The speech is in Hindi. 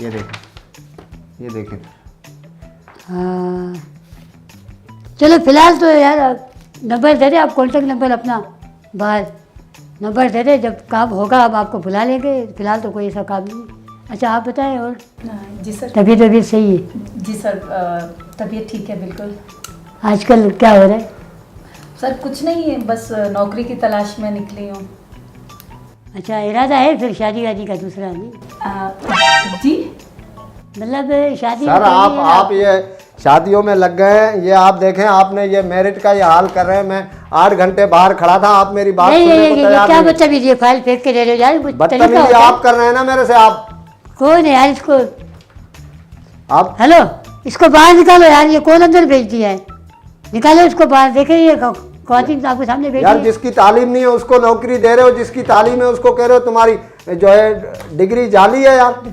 ये देखें, ये देखें। हाँ चलो फिलहाल तो यार नंबर दे दे आप, कॉन्टेक्ट नंबर अपना बाहर नंबर दे दे, जब काम होगा अब आपको बुला लेंगे। फिलहाल तो कोई ऐसा काम नहीं। अच्छा आप बताएं और जी सर। तबीयत सही है? जी सर, तबीयत ठीक है बिल्कुल। आजकल क्या हो रहा है? सर कुछ नहीं है, बस नौकरी की तलाश में निकली हूँ। अच्छा इरादा है फिर शादी वादी का दूसरा? नहीं जी मतलब शादी सर आप ये शादियों में लग गए हैं। ये आप देखें, आपने ये मेरिट का ये हाल कर रहे हैं। मैं 8 घंटे बाहर खड़ा था, आप मेरी बात नहीं सुनने को नहीं तैयार क्या नहीं। बदतमीजी है, फाइल फेंक के दे रहे हो यार, कुछ तरीका बदतमीजी होता है। आप कर रहे हैं ना मेरे से। आप कौन है यार इसको? आप हेलो इसको बाहर निकालो यार, ये कौन अंदर भेज दिया है? निकालो इसको बाहर। देखे ये कौन आपके सामने भेज यार दिया? जिसकी तालीम नहीं है उसको नौकरी दे रहे हो, जिसकी तालीम है उसको कह रहे हो तुम्हारी जो है डिग्री जाली है यार।